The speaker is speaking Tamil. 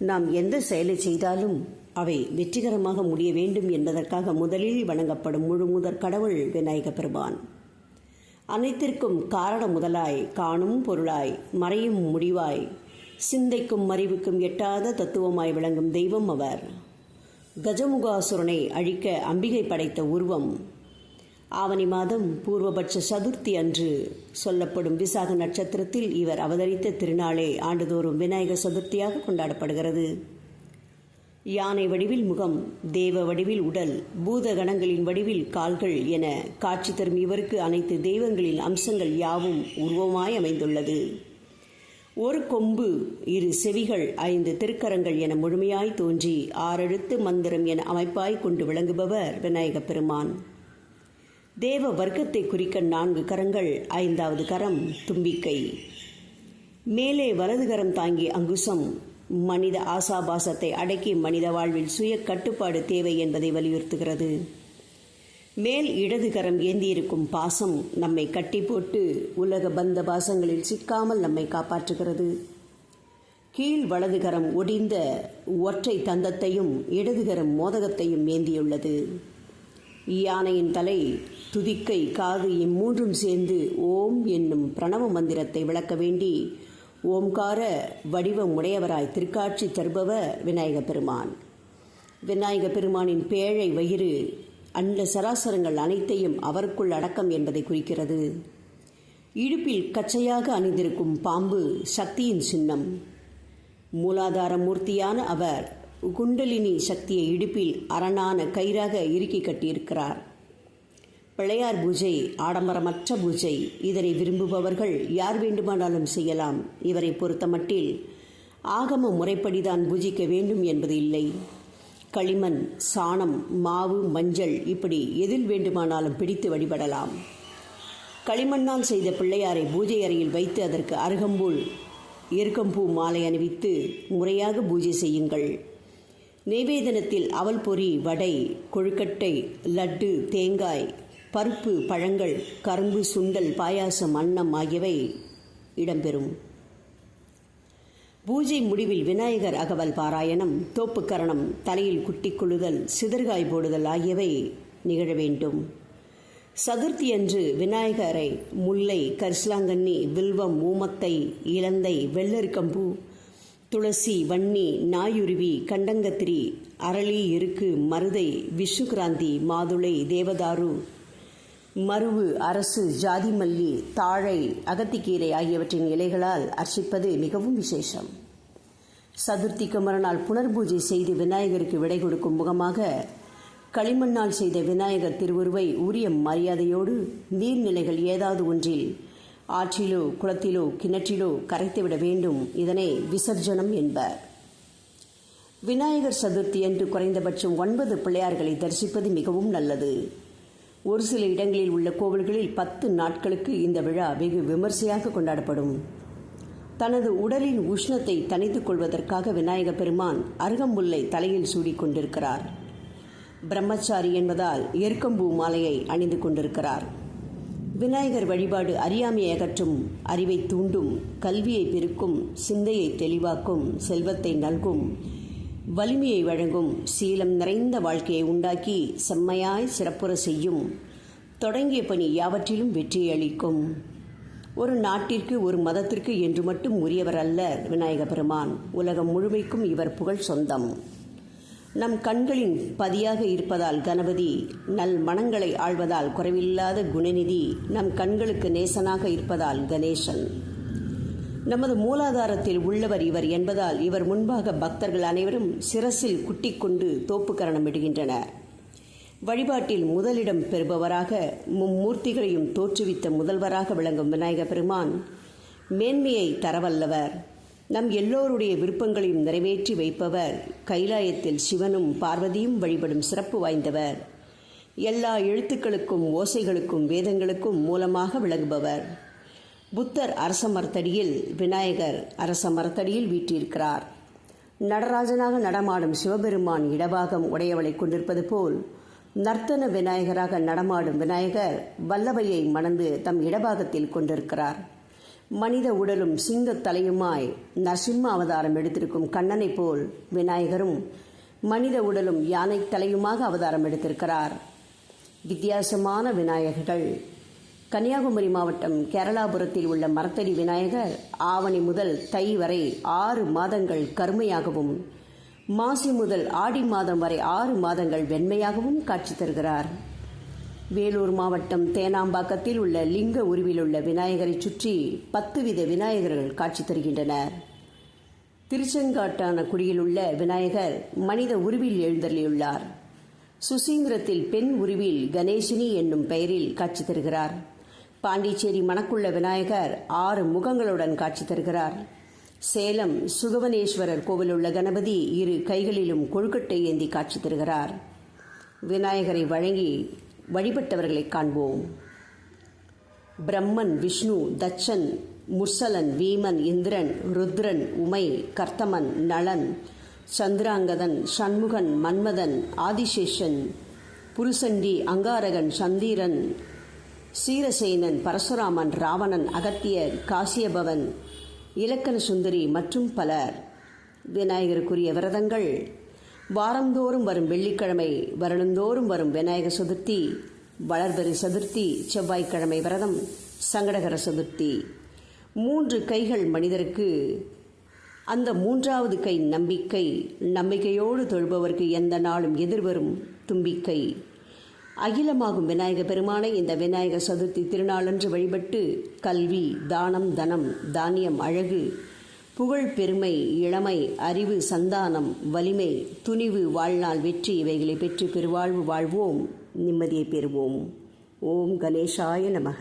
நாம் எந்த செயலை செய்தாலும் அவை வெற்றிகரமாக முடிய வேண்டும் என்பதற்காக முதலில் வணங்கப்படும் முழுமுதற் கடவுள் விநாயக பெருமான். அனைத்திற்கும் காரண முதலாய், காணும் பொருளாய், மறையும் முடிவாய், சிந்தைக்கும் அறிவுக்கும் எட்டாத தத்துவமாய் விளங்கும் தெய்வம் அவர். கஜமுகாசுரனை அழிக்க அம்பிகை படைத்த உருவம். ஆவணி மாதம் பூர்வபட்ச சதுர்த்தி அன்று சொல்லப்படும் விசாக நட்சத்திரத்தில் இவர் அவதரித்த திருநாளே ஆண்டுதோறும் விநாயகர் சதுர்த்தியாக கொண்டாடப்படுகிறது. யானை வடிவில் முகம், தேவ வடிவில் உடல், பூத கணங்களின் வடிவில் கால்கள் என காட்சி தரும் இவருக்கு அனைத்து தெய்வங்களின் அம்சங்கள் யாவும் உருவமாய் அமைந்துள்ளது. ஒரு கொம்பு, 2 செவிகள், 5 திருக்கரங்கள் என முழுமையாய் தோன்றி 6 எழுத்து மந்திரம் என அமைப்பாய் கொண்டு விளங்குபவர் விநாயக பெருமான். தேவ வர்க்கத்தை குறிக்க 4 கரங்கள், 5வது கரம் தும்பிக்கை. மேலே வலது கரம் தாங்கி அங்குசம் மனித ஆசாபாசத்தை அடக்கி மனித வாழ்வில் சுய கட்டுப்பாடு தேவை என்பதை வலியுறுத்துகிறது. மேல் இடது கரம் ஏந்தியிருக்கும் பாசம் நம்மை கட்டி போட்டு உலக பந்த பாசங்களில் சிக்காமல் நம்மை காப்பாற்றுகிறது. கீழ் வலது கரம் ஒடிந்த ஒற்றை தந்தத்தையும் இடது கரம் மோதகத்தையும் ஏந்தியுள்ளது. யானையின் தலை, துதிக்கை, காது இம்மூன்றும் சேர்ந்து ஓம் என்னும் பிரணவ மந்திரத்தை விளக்க வேண்டி ஓம்கார வடிவம் உடையவராய் திருக்காட்சி தருபவர் விநாயக பெருமான். விநாயக பெருமானின் பேழை வயிறு அண்ட சராசரங்கள் அனைத்தையும் அவருக்குள் அடக்கம் என்பதை குறிக்கிறது. இடுப்பில் கச்சையாக அணிந்திருக்கும் பாம்பு சக்தியின் சின்னம். மூலாதார மூர்த்தியான அவர் குண்டலினி சக்தியை இடுப்பில் அரணான கயிறாக இறுக்கி கட்டியிருக்கிறார். பிள்ளையார் பூஜை ஆடம்பரமற்ற பூஜை. இதனை விரும்புபவர்கள் யார் வேண்டுமானாலும் செய்யலாம். இவரை பொறுத்தமட்டில் ஆகம முறைப்படிதான் பூஜிக்க வேண்டும் என்பது இல்லை. களிமண், சாணம், மாவு, மஞ்சள் இப்படி எதில் வேண்டுமானாலும் பிடித்து வழிபடலாம். களிமண்ணால் செய்த பிள்ளையாரை பூஜை அறையில் வைத்து அதற்கு அருகம்புல், எருக்கம்பூ மாலை அணிவித்து முறையாக பூஜை செய்யுங்கள். நெய்வேதனத்தில் அவல் பொரி, வடை, கொழுக்கட்டை, லட்டு, தேங்காய், பருப்பு, பழங்கள், கரும்பு, சுண்டல், பாயாசம், அன்னம் ஆகியவை இடம்பெறும். பூஜை முடிவில் விநாயகர் அகவல் பாராயணம், தோப்புக்கரணம், தலையில் குட்டி கொள்ளுதல், சிதறுகாய் போடுதல் ஆகியவை நிகழ வேண்டும். சதுர்த்தி அன்று விநாயகரை முல்லை, கரிசலாங்கண்ணி, வில்வம், ஊமத்தை, இலந்தை, வெள்ளரிக்கம்பூ, துளசி, வன்னி, நாயுருவி, கண்டங்கத்திரி, அரளி, எருக்கு, மருதை, விஷ்ணுகிராந்தி, மாதுளை, தேவதாரு, மருவு, அரசு, ஜாதிமல்லி, தாழை, அகத்திக்கீரை ஆகியவற்றின் இலைகளால் அர்ச்சிப்பது மிகவும் விசேஷம். சதுர்த்திக்கு மறுநாள் புனர்பூஜை செய்து விநாயகருக்கு விடை கொடுக்கும் முகமாக களிமண்ணால் செய்த விநாயகர் திருவுருவை உரிய மரியாதையோடு நீர்நிலைகள் ஏதாவது ஒன்றில், ஆற்றிலோ குளத்திலோ கிணற்றிலோ கரைத்துவிட வேண்டும். இதனை விசர்ஜனம் என்பர். விநாயகர் சதுர்த்தி அன்று குறைந்தபட்சம் 9 பிள்ளையார்களை தரிசிப்பது மிகவும் நல்லது. ஒரு சில இடங்களில் உள்ள கோவில்களில் 10 நாட்களுக்கு இந்த விழா வெகு விமர்சையாக கொண்டாடப்படும். தனது உடலின் உஷ்ணத்தை தணித்துக் கொள்வதற்காக விநாயக பெருமான் அருகம்புல்லை தலையில் சூடிக்கொண்டிருக்கிறார். பிரம்மச்சாரி என்பதால் எருக்கம்பூ மாலையை அணிந்து கொண்டிருக்கிறார். விநாயகர் வழிபாடு அறியாமையை அகற்றும், அறிவை தூண்டும், கல்வியை பெருக்கும், சிந்தையை தெளிவாக்கும், செல்வத்தை நல்கும், வலிமையை வழங்கும், சீலம் நிறைந்த வாழ்க்கையை உண்டாக்கி செம்மையாய் சிறப்புற செய்யும், தொடங்கிய பணி யாவற்றிலும் வெற்றியை அளிக்கும். ஒரு நாட்டிற்கு, ஒரு மதத்திற்கு என்று மட்டும் உரியவர் அல்ல விநாயக பெருமான். உலகம் முழுமைக்கும் இவர் புகழ் சொந்தம். நம் கண்களின் பதியாக இருப்பதால் கணபதி, நல் மனங்களை ஆள்வதால் குறைவில்லாத குணநிதி, நம் கண்களுக்கு நேசனாக இருப்பதால் கணேசன். நமது மூலாதாரத்தில் உள்ளவர் இவர் என்பதால் இவர் முன்பாக பக்தர்கள் அனைவரும் சிரசில் குட்டிக்கொண்டு தோப்புக்கரணம் இடுகின்றனர். வழிபாட்டில் முதலிடம் பெறுபவராக மும்மூர்த்திகளையும் தோற்றுவித்த முதல்வராக விளங்கும் விநாயக பெருமான் மேன்மையை தரவல்லவர். நம் எல்லோருடைய விருப்பங்களையும் நிறைவேற்றி வைப்பவர். கைலாயத்தில் சிவனும் பார்வதியும் வழிபடும் சிறப்பு வாய்ந்தவர். எல்லா எழுத்துக்களுக்கும், ஓசைகளுக்கும், வேதங்களுக்கும் மூலமாக விளங்குபவர். புத்தர் அரச மரத்தடியில், விநாயகர் அரச மரத்தடியில் வீற்றிருக்கிறார். நடராஜனாக நடமாடும் சிவபெருமான் இடபாகம் உடையவளை கொண்டிருப்பது போல் நர்த்தன விநாயகராக நடமாடும் விநாயகர் வல்லவையை மணந்து தம் இடபாகத்தில் கொண்டிருக்கிறார். மனித உடலும் சிங்கத் தலையுமாய் நரசிம்ம அவதாரம் எடுத்திருக்கும் கண்ணனைப் போல் விநாயகரும் மனித உடலும் யானை தலையுமாக அவதாரம் எடுத்திருக்கிறார். வித்தியாசமான விநாயகர்கள். கன்னியாகுமரி மாவட்டம் கேரளாபுரத்தில் உள்ள மரத்தடி விநாயகர் ஆவணி முதல் தை வரை 6 மாதங்கள் கருமையாகவும், மாசி முதல் ஆடி மாதம் வரை 6 மாதங்கள் வெண்மையாகவும் காட்சி தருகிறார். வேலூர் மாவட்டம் தேனாம்பாக்கத்தில் உள்ள லிங்க உருவிலுள்ள விநாயகரை சுற்றி 10 வித விநாயகர்கள் காட்சி தருகின்றனர். திருச்செங்காட்டான குடியில் உள்ள விநாயகர் மனித உருவில் எழுந்தருளியுள்ளார். சுசீந்திரத்தில் பெண் உருவில் கணேசினி என்னும் பெயரில் காட்சி தருகிறார். பாண்டிச்சேரி மணக்குள்ள விநாயகர் 6 முகங்களுடன் காட்சி தருகிறார். சேலம் சுகவனேஸ்வரர் கோவிலுள்ள கணபதி 2 கைகளிலும் கொழுக்கட்டை ஏந்தி காட்சி தருகிறார். விநாயகரை வழங்கி வழிபட்டவர்களை காண்போம். பிரம்மன், விஷ்ணு, தட்சன், முர்சலன், வீமன், இந்திரன், ருத்ரன், உமை, கர்த்தமன், நளன், சந்திராங்கதன், சண்முகன், மன்மதன், ஆதிசேஷன், புருசண்டி, அங்காரகன், சந்திரன், சீரசேனன், பரசுராமன், ராவணன், அகத்தியர், காசியபவன், இலக்கண சுந்தரி மற்றும் பலர். விநாயகருக்குரிய விரதங்கள்: வாரந்தோறும் வரும் வெள்ளிக்கிழமை வருடந்தோறும் வரும் விநாயகர் சதுர்த்தி, வளர்பிறை சதுர்த்தி, செவ்வாய்க்கிழமை விரதம், சங்கடகர சதுர்த்தி. 3 கைகள் மனிதருக்கு, அந்த 3வது கை நம்பிக்கை. நம்பிக்கையோடு தொழுபவருக்கு எந்த நாளும் எதிர்வரும் தும்பிக்கை. அகிலமாகும் விநாயக பெருமானை இந்த விநாயகர் சதுர்த்தி திருநாளன்று வழிபட்டு கல்வி, தானம், தனம், தானியம், அழகு, புகழ், பெருமை, இளமை, அறிவு, சந்தானம், வலிமை, துணிவு, வாழ்நாள் வெற்றி இவைகளை பெற்று பெருவாழ்வு வாழ்வோம், நிம்மதியை பெறுவோம். ஓம் கணேசாய நமக.